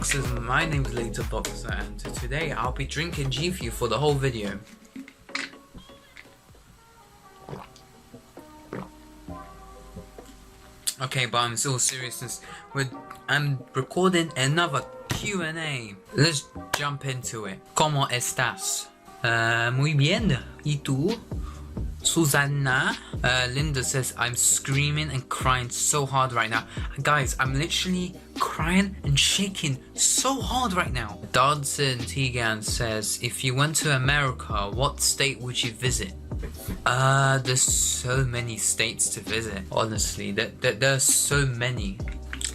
LaterBloxxer, my name is LaterBloxxer, and today I'll be drinking GFUEL for the whole video. Okay, but I'm still serious since I'm recording another Q&A. Let's jump into it. ¿Cómo estás? Muy bien. ¿Y tú? Susanna. Linda says, I'm screaming and crying so hard right now. Guys, I'm literally crying and shaking so hard right now. Dodson Tegan says, if you went to America, what state would you visit? There's so many states to visit, honestly. There's so many.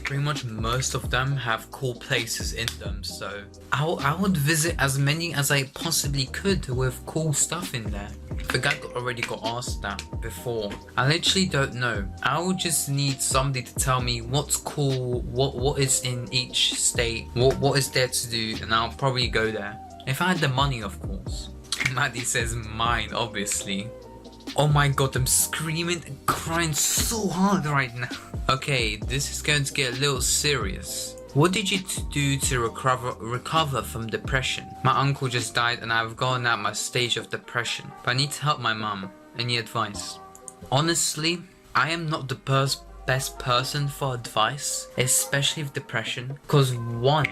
Pretty much most of them have cool places in them, so I would visit as many as I possibly could with cool stuff in there. The guy already got asked that before. I literally don't know. I would just need somebody to tell me what's cool, what is in each state, what is there to do, and I'll probably go there. If I had the money, of course. Maddie says mine, obviously. Oh my god, I'm screaming and crying so hard right now. Okay, this is going to get a little serious. What did you do to recover from depression? My uncle just died and I've gone out my stage of depression, but I need to help my mum. Any advice? Honestly, I am not the best person for advice, especially with depression, because one,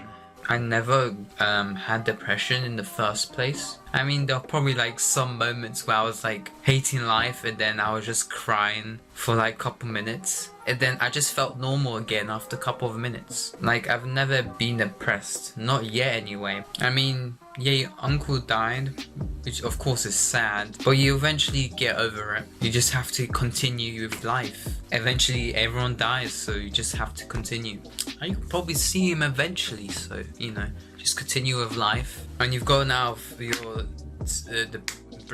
I never had depression in the first place. I mean, there were probably like some moments where I was like hating life and then I was just crying for like a couple minutes. And then I just felt normal again after a couple of minutes. Like, I've never been depressed. Not yet anyway. I mean, yeah, your uncle died, which of course is sad, but you eventually get over it. You just have to continue with life. Eventually everyone dies, so you just have to continue. And you can probably see him eventually, so, you know, just continue with life. And you've gone out of your the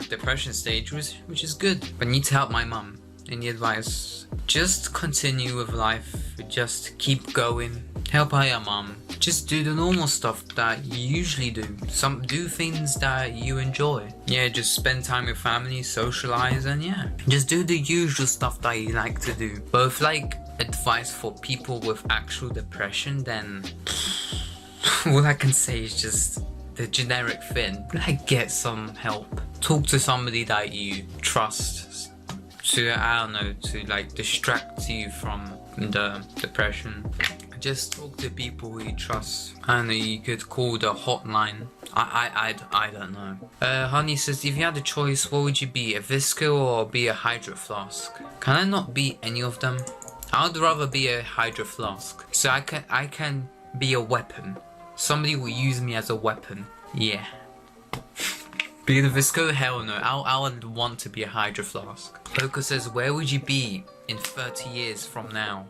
depression stage, which is good. But I need to help my mum. Any advice? Just continue with life. Just keep going. Help out your mum. Just do the normal stuff that you usually do. Do things that you enjoy. Yeah, just spend time with family, socialize, and yeah, just do the usual stuff that you like to do. But if like advice for people with actual depression, then all I can say is just the generic thing. Like, get some help. Talk to somebody that you trust. To, I don't know, to like distract you from the depression. Just talk to people who you trust. I don't know, you could call the hotline. I don't know. Honey says, if you had a choice, what would you be? A Visco or be a Hydro Flask? Can I not be any of them? I would rather be a Hydro Flask. So I can be a weapon. Somebody will use me as a weapon. Yeah. Being a Visco? Hell no. I would want to be a Hydro Flask. Poker says, where would you be in 30 years from now?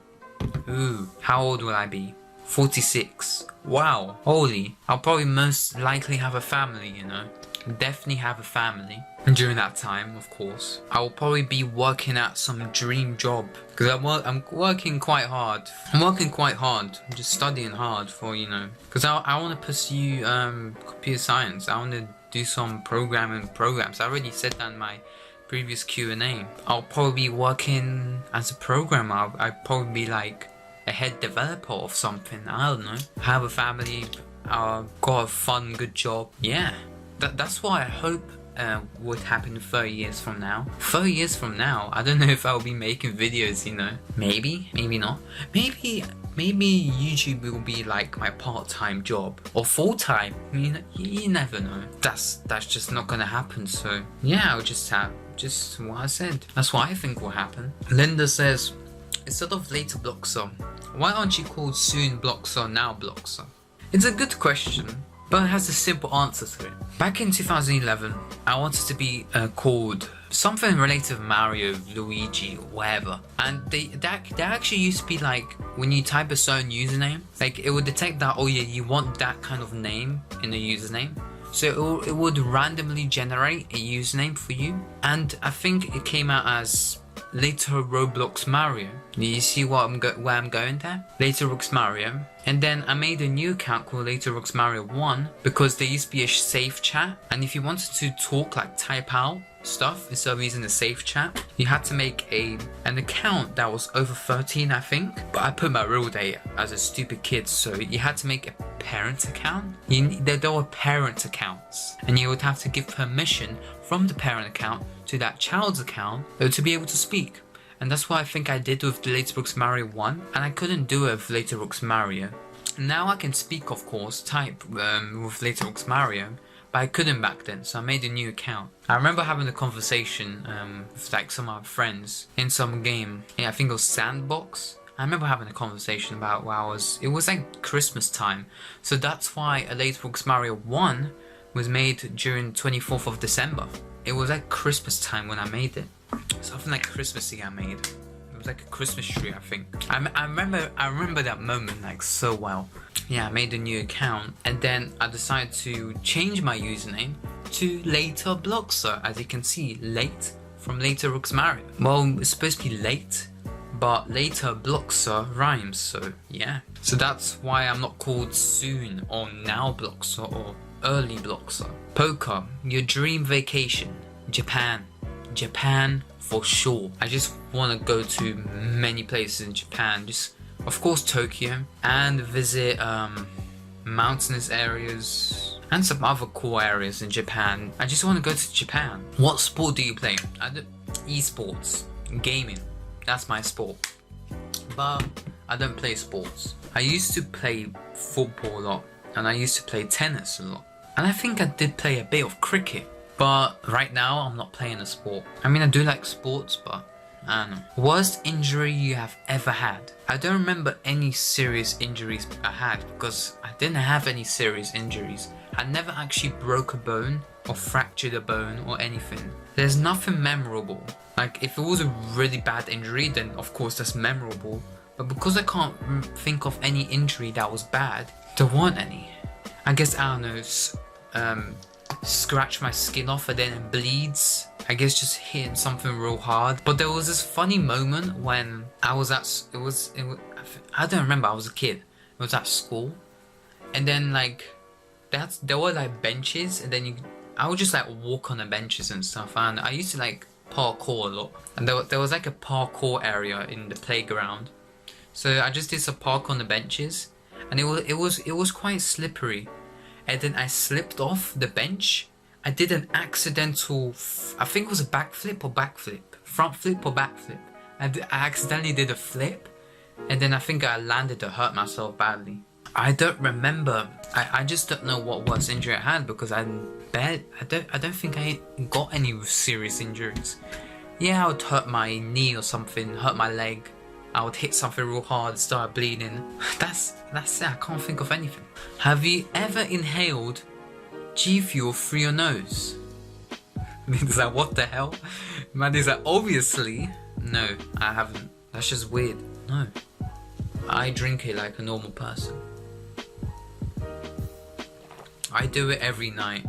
Ooh, how old will I be? 46. Wow. Holy. I'll probably most likely have a family, you know. Definitely have a family. And during that time, of course, I will probably be working at some dream job. Because I'm working quite hard. I'm just studying hard for, you know. Because I want to pursue computer science. I want to do some programming programs. I already said that in my previous Q&A. I'll probably be working as a programmer. I'd probably be like a head developer of something. I don't know. Have a family. Got a fun, good job. Yeah. That's what I hope would happen 30 years from now. 30 years from now, I don't know if I'll be making videos, you know. Maybe, maybe not. Maybe YouTube will be like my part-time job or full-time. You never know. That's just not gonna happen. So yeah, I'll just have just what I said. That's what I think will happen. Linda says, instead of LaterBloxxer, why aren't you called soon Bloxxer, now Bloxxer? It's a good question, but it has a simple answer to it. Back in 2011, I wanted to be called something related to Mario, Luigi, or whatever. And they actually used to be like, when you type a certain username, like it would detect that, oh yeah, you want that kind of name in the username. So it would randomly generate a username for you. And I think it came out as LaterBloxxer Mario. Do you see where I'm going there? LaterBloxxer Mario. And then I made a new account called LaterBloxxer Mario 1 because there used to be a safe chat, and if you wanted to talk, like type out, stuff instead of using the safe chat. You had to make an account that was over 13, I think. But I put my real date as a stupid kid, so you had to make a parent account. There were parent accounts, and you would have to give permission from the parent account to that child's account to be able to speak. And that's what I think I did with the 𝗓𝘂𝘁𝗿𝗁 1, and I couldn't do it with 𝗓𝘂𝘁𝗿𝗁. Now I can speak, of course, type with 𝗓𝘂𝘁𝗁, but I couldn't back then, so I made a new account. I remember having a conversation with like some of my friends in some game. Yeah, I think it was Sandbox. I remember having a conversation about it was like Christmas time, so that's why a 𝗓𝘂𝘁𝗁 1 was made during 24th of December. It was like Christmas time when I made it. Something like Christmassy I made. It was like a Christmas tree, I think. I remember that moment like so well. Yeah, I made a new account, and then I decided to change my username to LaterBloxxer. As you can see, late from 𝗓𝘂𝘁𝗁. Well, it's supposed to be late, but LaterBloxxer rhymes, so yeah. So that's why I'm not called soon or now Bloxxer or early Bloxxer. Poker, your dream vacation. Japan. Japan for sure. I just want to go to many places in Japan. Just, of course, Tokyo, and visit mountainous areas and some other cool areas in Japan. I just want to go to Japan. What sport do you play? Esports, gaming. That's my sport. But I don't play sports. I used to play football a lot, and I used to play tennis a lot, and I think I did play a bit of cricket. But right now I'm not playing a sport. I mean, I do like sports, but I don't know. Worst injury you have ever had? I don't remember any serious injuries I had, because I didn't have any serious injuries. I never actually broke a bone or fractured a bone or anything. There's nothing memorable. Like, if it was a really bad injury, then of course that's memorable. But because I can't think of any injury that was bad, there weren't any. I guess, I don't know, scratch my skin off and then it bleeds. I guess just hitting something real hard. But there was this funny moment when I was at, I don't remember, I was a kid. It was at school, and then like there were like benches, and then I would just like walk on the benches and stuff, and I used to like parkour a lot, and there was like a parkour area in the playground, so I just did some parkour on the benches, and it was quite slippery. And then I slipped off the bench. I did an accidental, I think it was a backflip or backflip, front flip or backflip. I accidentally did a flip, and then I think I landed to hurt myself badly. I don't remember. I just don't know what worst injury I had, because I don't think I got any serious injuries. Yeah, I would hurt my knee or something, hurt my leg. I would hit something real hard, start bleeding. That's it, I can't think of anything. Have you ever inhaled GFUEL through your nose? It's like, what the hell? Man, is like, obviously. No, I haven't. That's just weird. No. I drink it like a normal person. I do it every night.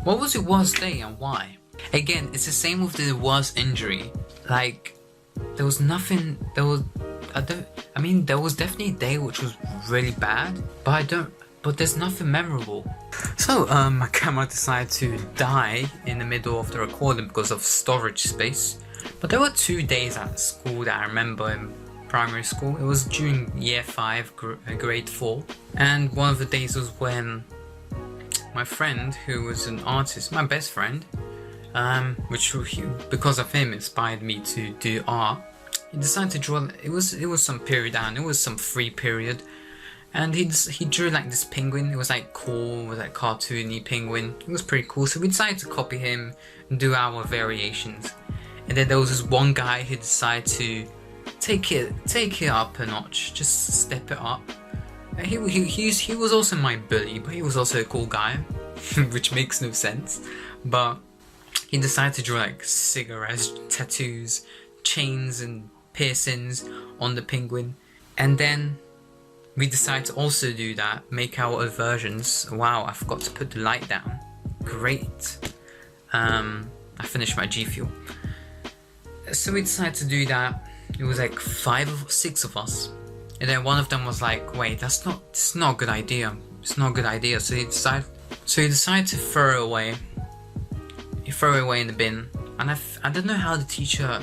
What was your worst day and why? Again, it's the same with the worst injury. Like, there was nothing, there was definitely a day which was really bad, but there's nothing memorable. So, my camera decided to die in the middle of the recording because of storage space. But there were 2 days at school that I remember in primary school. It was during year 5, grade 4. And one of the days was when my friend, who was an artist, my best friend, which because of him inspired me to do art. He decided to draw. It was some period, and it was some free period, and he drew like this penguin. It was like cool, it was like cartoony penguin. It was pretty cool. So we decided to copy him and do our variations. And then there was this one guy who decided to take it up a notch, just step it up. He was also my bully, but he was also a cool guy, which makes no sense. But he decided to draw like cigarettes, tattoos, chains and piercings on the penguin. And then we decided to also do that, make our own versions. Wow, I forgot to put the light down. Great. I finished my GFUEL. So we decided to do that. It was like 5 or 6 of us. And then one of them was like, wait, it's not a good idea. It's not a good idea. So he decided So he decided to throw it away. He threw it away in the bin, and I don't know how the teacher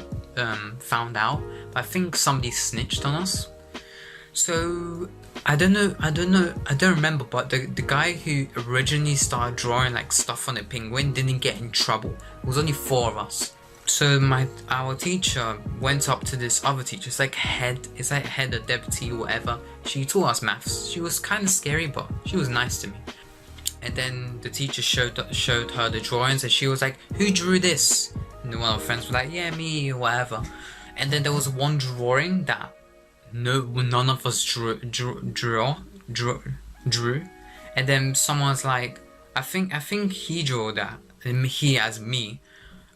found out, but I think somebody snitched on us. So I don't remember, but the guy who originally started drawing like stuff on the penguin didn't get in trouble. It was only 4 of us. So our teacher went up to this other teacher. It's like head or deputy or whatever. She taught us maths. She was kind of scary, but she was nice to me. And then the teacher showed her the drawings, and she was like, "Who drew this?" And one of our friends was like, "Yeah, me," or whatever. And then there was one drawing that none of us drew. And then someone's like, I think he drew that, and he as me.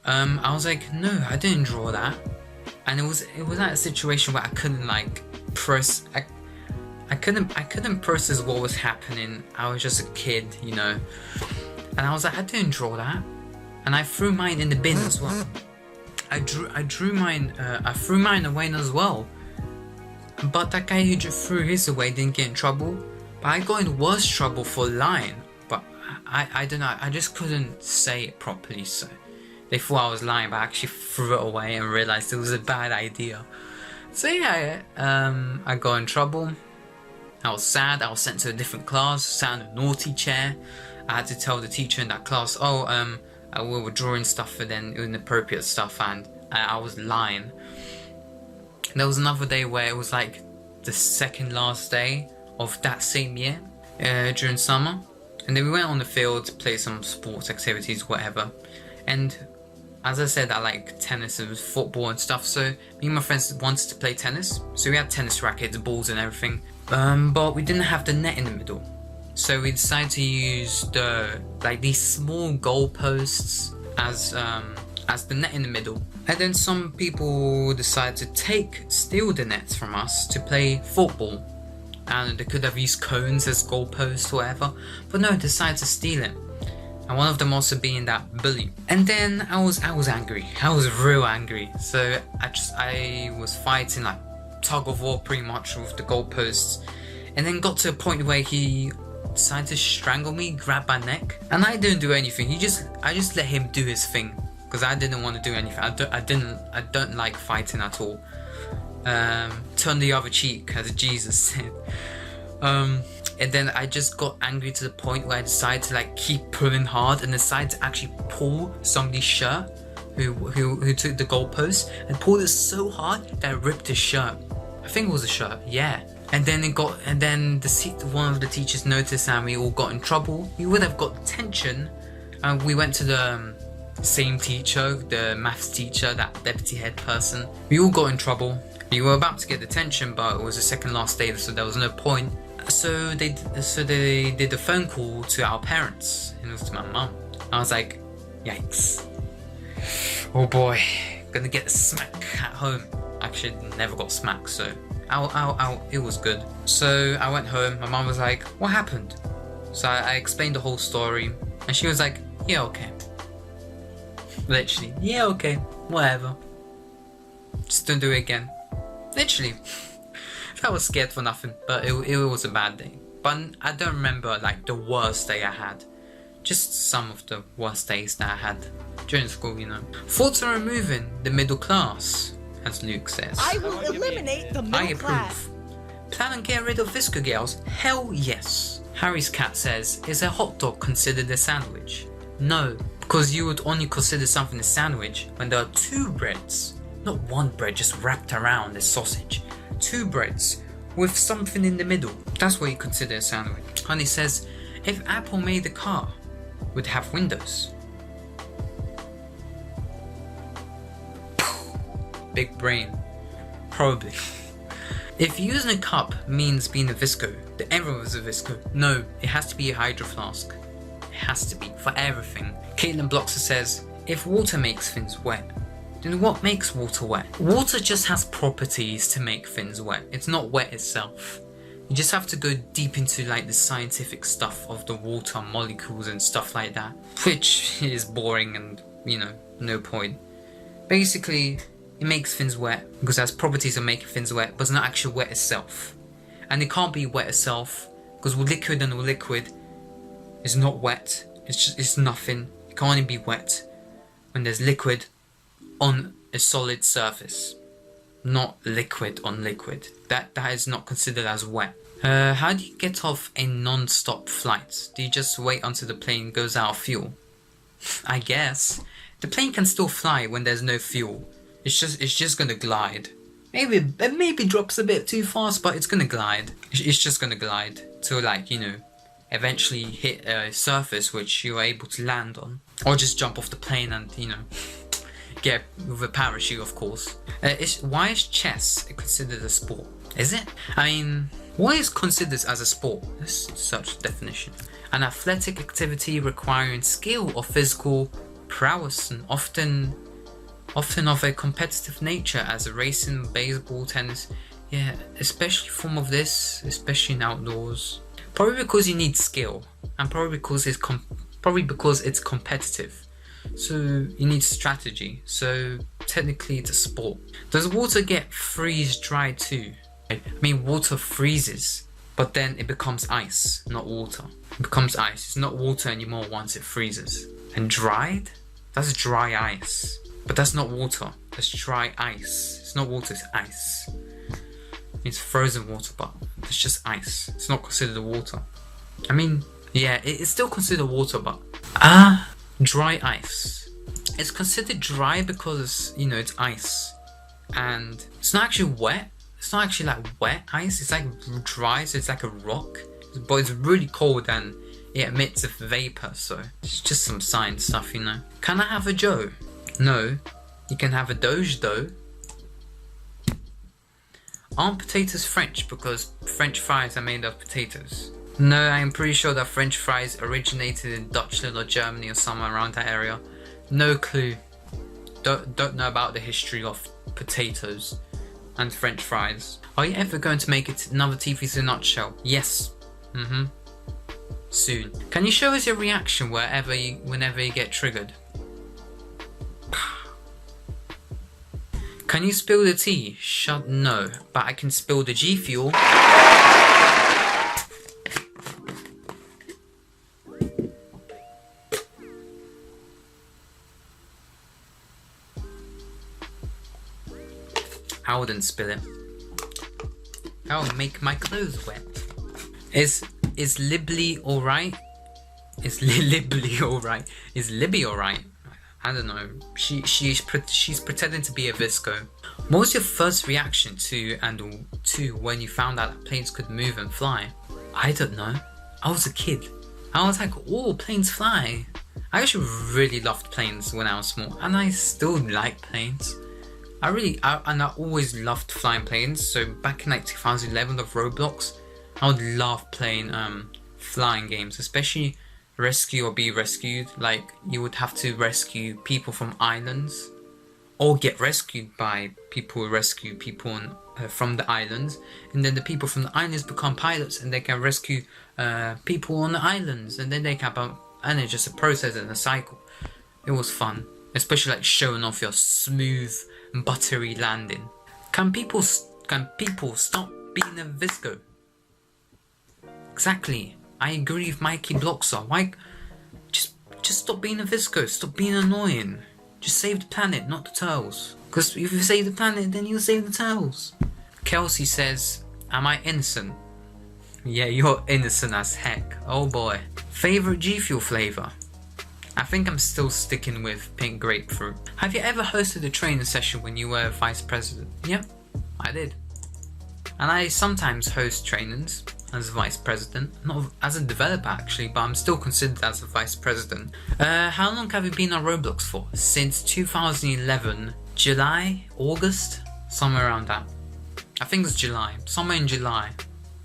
I was like, "No, I didn't draw that." And it was like a situation where I couldn't like I couldn't process what was happening. I was just a kid, you know. And I was like, "I didn't draw that." And I threw mine in the bin as well. I threw mine away as well. But that guy who threw his away didn't get in trouble. But I got in worse trouble for lying. But I don't know, I just couldn't say it properly, so they thought I was lying, but I actually threw it away and realized it was a bad idea. So yeah, I got in trouble. I was sad. I was sent to a different class, sat in a naughty chair. I had to tell the teacher in that class, we were drawing stuff for then inappropriate stuff, and I was lying. There was another day where it was like the second last day of that same year, during summer. And then we went on the field to play some sports activities, whatever. And as I said, I like tennis and football and stuff, so me and my friends wanted to play tennis. So we had tennis rackets, balls and everything, but we didn't have the net in the middle. So we decided to use these small goalposts as the net in the middle. And then some people decided to steal the nets from us to play football. And they could have used cones as goalposts or whatever, but no, decided to steal it. And one of them also being that bully. And then I was angry. I was real angry. So I was fighting like tug of war pretty much with the goalposts. And then got to a point where he decided to strangle me, grab my neck. And I didn't do anything. I just let him do his thing. Because I didn't want to do anything. I don't like fighting at all. Turn the other cheek, as Jesus said. And then I just got angry to the point where I decided to like keep pulling hard and decided to actually pull somebody's shirt who took the goalpost, and pulled it so hard that I ripped his shirt. I think it was a shirt, yeah. And then one of the teachers noticed and we all got in trouble. We would have got detention. We went to the same teacher, the maths teacher, that deputy head person. We all got in trouble. We were about to get detention, but it was the second last day, so there was no point. So they did a phone call to our parents, and it was to my mum. I was like, yikes. Oh boy, gonna get smack at home. Actually, never got smacked, so it was good. So I went home, my mum was like, what happened? So I explained the whole story, and she was like, yeah, okay. Literally, yeah, okay, whatever. Just don't do it again. Literally. I was scared for nothing, but it was a bad day. But I don't remember like the worst day I had. Just some of the worst days that I had during school, you know. Thoughts on removing the middle class, as Luke says. I will eliminate the middle class. Plan on getting rid of Visco girls? Hell yes. Harry's cat says, is a hot dog considered a sandwich? No, because you would only consider something a sandwich when there are 2 breads. Not one bread just wrapped around a sausage. 2 breads with something in the middle. That's what you consider a sandwich. Honey says, if Apple made a car, would it have windows? Big brain. Probably. If using a cup means being a Visco, then everyone was a Visco. No, it has to be a Hydro Flask. It has to be, for everything. 𝗂𝘂𝘁𝗿𝗄𝗂 says, if water makes things wet, then what makes water wet? Water just has properties to make things wet. It's not wet itself. You just have to go deep into like the scientific stuff of the water molecules and stuff like that, which is boring and, you know, no point. Basically, it makes things wet because it has properties of making things wet, but it's not actually wet itself. And it can't be wet itself because with liquid and with liquid, It's not wet. It's nothing. It can only be wet when there's liquid on a solid surface, not liquid on liquid. That is not considered as wet. How do you get off a non-stop flight? Do you just wait until the plane goes out of fuel? I guess. The plane can still fly when there's no fuel. It's just gonna glide. Maybe it maybe drops a bit too fast, but it's gonna glide. It's just gonna glide to, like, you know, eventually hit a surface which you're able to land on, or just jump off the plane and, you know, get with a parachute, of course. Why is chess considered a sport? Is it? I mean, what is considered as a sport? Let's search the definition. An athletic activity requiring skill or physical prowess, and often of a competitive nature, as a racing, baseball, tennis. Yeah, especially form of this, especially in outdoors. Probably because you need skill, and probably because it's competitive. So you need strategy. So technically it's a sport. Does water get freeze dried too? I mean, water freezes, but then it becomes ice, not water. It becomes ice. It's not water anymore once it freezes. And dried? That's dry ice. But that's not water. That's dry ice. It's not water, it's ice. It's frozen water, but it's just ice. It's not considered water. I mean, yeah, it's still considered water, but dry ice. It's considered dry because, you know, it's ice, and it's not actually wet. It's not actually like wet ice. It's like dry, so it's like a rock, but it's really cold and it emits a vapor. So it's just some science stuff, you know. Can I have a Joe? No. You can have a Doge though. Aren't potatoes French because French fries are made of potatoes? No, I'm pretty sure that French fries originated in Dutchland or Germany or somewhere around that area. No clue. Don't know about the history of potatoes and French fries. Are you ever going to make it another TV's in a nutshell? Yes. Soon. Can you show us your reaction whenever you get triggered? Can you spill the tea? No, but I can spill the GFUEL. I wouldn't spill it. That would make my clothes wet. Is Libby alright? Is Libby alright? Is Libby alright? I don't know. She's pretending to be a visco. What was your first reaction to when you found out that planes could move and fly? I don't know. I was a kid. I was like, oh, planes fly. I actually really loved planes when I was small, and I still like planes. I always loved flying planes. So back in like 2011 of Roblox, I would love playing flying games, especially rescue or be rescued. Like, you would have to rescue people from islands, or get rescued by people who rescue people from the islands, and then the people from the islands become pilots and they can rescue people on the islands, and then they can and it's just a process and a cycle. It was fun, especially like showing off your smooth, buttery landing. Can people stop being a visco? Exactly. I agree with 𝗓𝘂𝘁𝗿𝗂𝘁. Why? Just stop being a visco. Stop being annoying. Just save the planet, not the turtles. Because if you save the planet, then you'll save the turtles. Kelsey says, am I innocent? Yeah, you're innocent as heck. Oh boy. Favorite GFUEL flavor? I think I'm still sticking with pink grapefruit. Have you ever hosted a training session when you were vice president? Yep, I did. And I sometimes host trainings as vice president, not as a developer actually, but I'm still considered as a vice president. How long have you been on Roblox for? Since 2011, July, August, somewhere around that. I think it's July, somewhere in July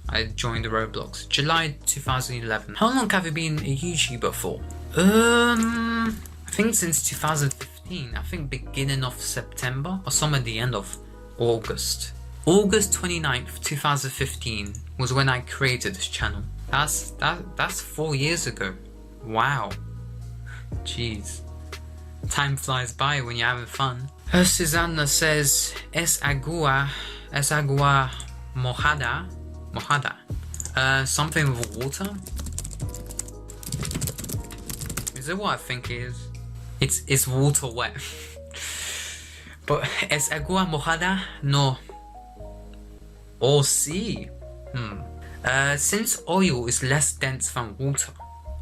I joined the Roblox. July 2011. How long have you been a YouTuber for? I think since 2015. I think beginning of September or somewhere at the end of August. August 29th, 2015 was when I created this channel. That's 4 years ago. Wow. Jeez. Time flies by when you're having fun. Susanna says, es agua mojada. Something with water? Is it what I think it is? It's water wet. But ¿es agua mojada? No. Or sea? Since oil is less dense than water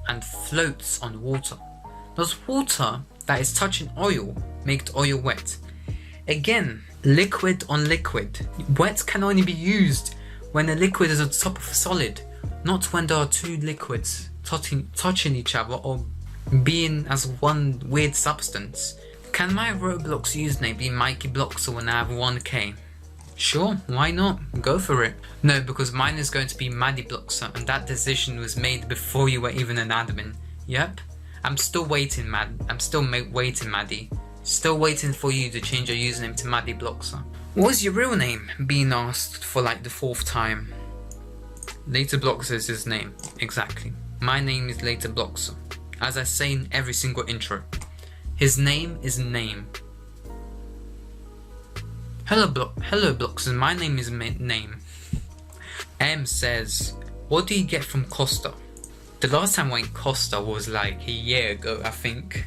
and floats on water, does water that is touching oil make the oil wet? Again, liquid on liquid. Wet can only be used when a liquid is on top of a solid, not when there are two liquids touching each other or being as one weird substance. Can my Roblox username be 𝗍𝘂𝘁𝗿𝗂 when I have 1k? Sure, why not? Go for it. No, because mine is going to be 𝗍𝘂𝘁𝗿𝗂, and that decision was made before you were even an admin. Yep. I'm still waiting, waiting, Maddie. Still waiting for you to change your username to 𝗍𝘂𝘁𝗿𝗂. What's your real name? Being asked for like the 4th time. LaterBloxxer is his name. Exactly. My name is LaterBloxxer. As I say in every single intro. His name is name. Hello Bloxxer, my name is name. M says, what do you get from Costa? The last time I went Costa was like a year ago, I think.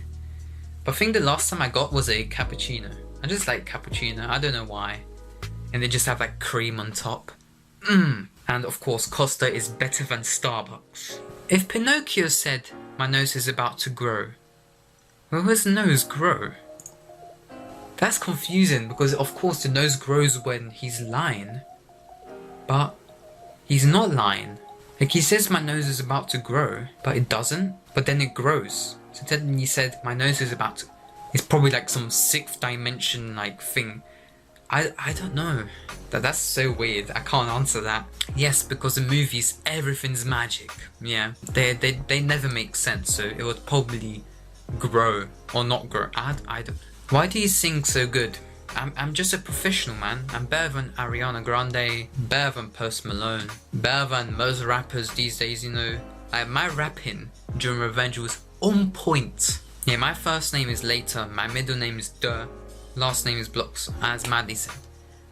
But I think the last time I got was a cappuccino. I just like cappuccino, I don't know why. And they just have like cream on top. And of course Costa is better than Starbucks. If Pinocchio said, my nose is about to grow, will his nose grow? That's confusing because of course the nose grows when he's lying. But he's not lying. Like he says my nose is about to grow, but it doesn't. But then it grows. So then he said my nose is about to... It's probably like some 6th dimension like thing. I don't know. That's so weird. I can't answer that. Yes, because in movies everything's magic. Yeah, they never make sense. So it would probably grow or not grow. I don't. Why do you sing so good? I'm just a professional, man. I'm better than Ariana Grande, better than Post Malone, better than most rappers these days, you know. My rapping during Revenge was on point. Yeah, my first name is Later, my middle name is Duh, last name is Bloxxer, as Maddie said.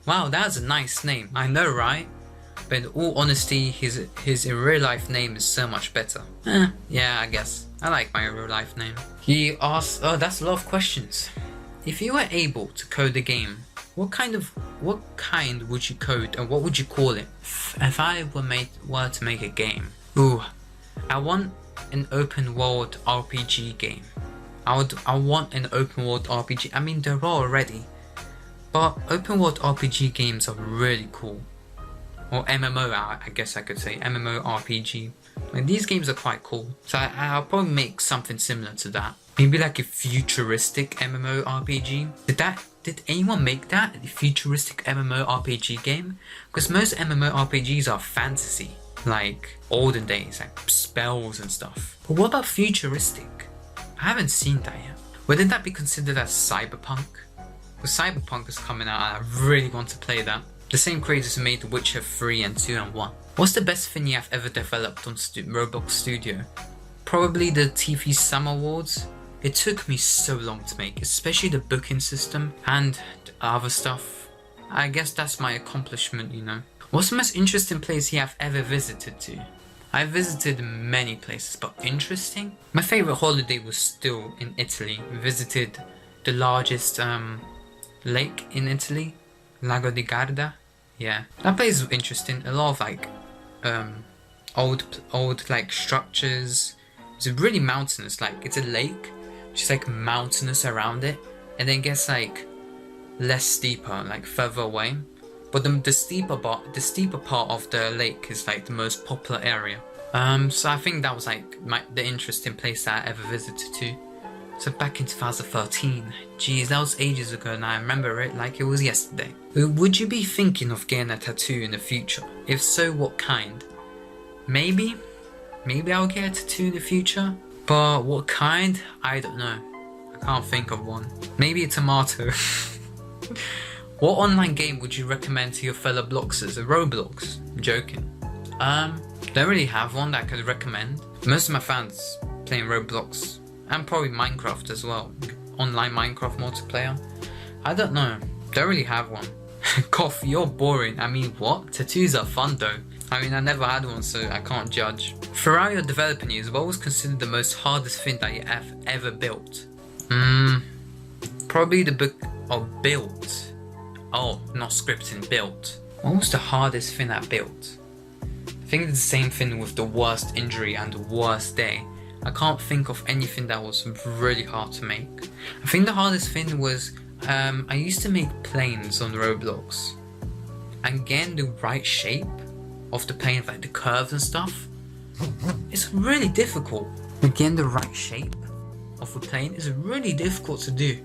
Wow, that's a nice name, I know, right? But in all honesty, his in real life name is so much better. Yeah, I guess. I like my real life name. He asked, oh, that's a lot of questions. If you were able to code a game, what kind would you code and what would you call it? If I were to make a game, I want an open world RPG game. I want an open world RPG. I mean, there are already, but open world RPG games are really cool. Or MMO, I guess I could say MMO RPG. Like, these games are quite cool. So I'll probably make something similar to that. Maybe like a futuristic MMORPG. Did anyone make that? A futuristic MMORPG game? Because most MMORPGs are fantasy. Like olden days, like spells and stuff. But what about futuristic? I haven't seen that yet. Wouldn't that be considered as cyberpunk? Because cyberpunk is coming out and I really want to play that. The same creators who made The Witcher 3 and 2 and 1. What's the best thing you have ever developed on Roblox Studio? Probably the 𝗍𝘂𝘁𝗿𝗂 Awards. It took me so long to make, especially the booking system and other stuff. I guess that's my accomplishment, you know. What's the most interesting place you have ever visited to? I visited many places, but interesting? My favourite holiday was still in Italy. We visited the largest lake in Italy, Lago di Garda. Yeah, that place was interesting. A lot of like old like structures. It's really mountainous. Like it's a lake, just like mountainous around it, and then it gets like less steeper, like further away. But the steeper part of the lake is like the most popular area. So I think that was like the interesting place that I ever visited to. So back in 2013, geez, that was ages ago and I remember it like it was yesterday. Would you be thinking of getting a tattoo in the future? If so, what kind? Maybe I'll get a tattoo in the future, but what kind? I don't know. I can't think of one. Maybe a tomato. What online game would you recommend to your fellow Bloxxers? Roblox? I'm joking. Don't really have one that I could recommend. Most of my fans playing Roblox and probably Minecraft as well. Online Minecraft multiplayer. I don't know. Don't really have one. Cough, you're boring. I mean, what? Tattoos are fun though. I mean, I never had one, so I can't judge. Throughout your developing years, what was considered the most hardest thing that you have ever built? Probably the book of built. Oh, not scripting, built. What was the hardest thing I built? I think it's the same thing with the worst injury and the worst day. I can't think of anything that was really hard to make. I think the hardest thing was, I used to make planes on Roblox. And getting the right shape of the plane, like the curves and stuff, it's really difficult. Getting the right shape of a plane is really difficult to do.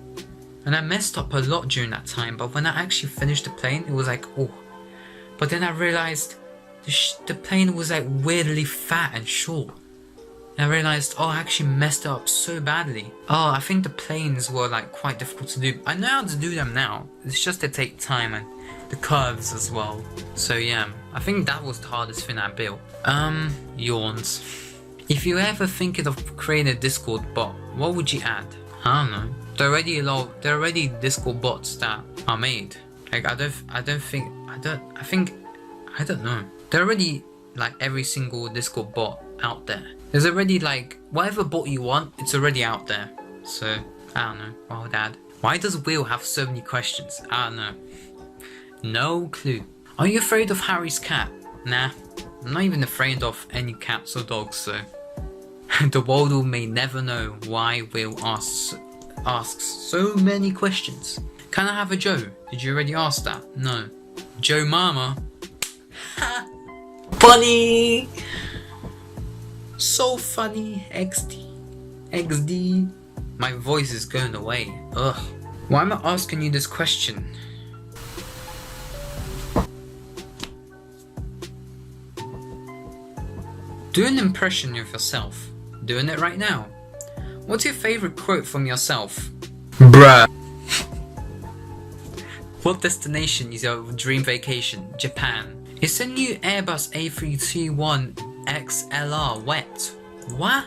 And I messed up a lot during that time, but when I actually finished the plane, it was like, oh. But then I realized the plane was like weirdly fat and short. And I realized, oh, I actually messed up so badly. Oh, I think the planes were like quite difficult to do. I know how to do them now. It's just they take time and the curves as well. So yeah, I think that was the hardest thing I built. Yawns. If you ever thinking of creating a Discord bot, what would you add? I don't know. There are already Discord bots that are made. Like I don't know. There are already like every single Discord bot out there. There's already like whatever bot you want, it's already out there. So I don't know. Well, Dad, why does Will have so many questions? I don't know. No clue. Are you afraid of Harry's cat? Nah, I'm not even afraid of any cats or dogs. So the world may never know why Will asks so many questions. Can I have a Joe? Did you already ask that? No. Joe Mama. Ha! Funny! So funny. XD. My voice is going away. Ugh. Why am I asking you this question? Do an impression of yourself. Doing it right now. What's your favorite quote from yourself? Bruh. What destination is your dream vacation? Japan. Is the new Airbus A321XLR wet? What?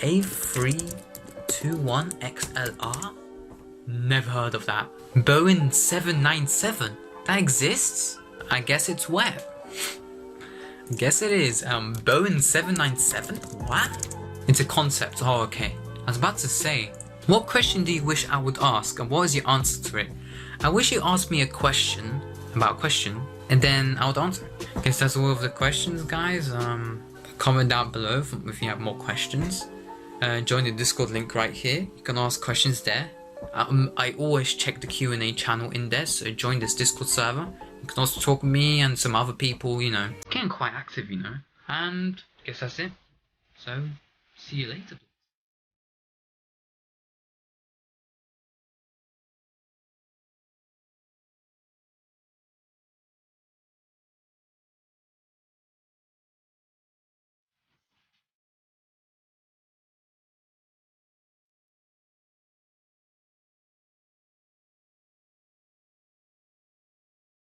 A321XLR? Never heard of that. Boeing 797? That exists? I guess it's wet. Guess it is. Boeing 797? What? It's a concept. Oh, okay. I was about to say, what question do you wish I would ask, and what is your answer to it? I wish you asked me a question about a question, and then I would answer it. I guess that's all of the questions, guys. Comment down below if you have more questions. Join the Discord link right here. You can ask questions there. I always check the Q&A channel in there, so join this Discord server. You can also talk with me and some other people, you know. Getting quite active, you know. And I guess that's it. So, see you later.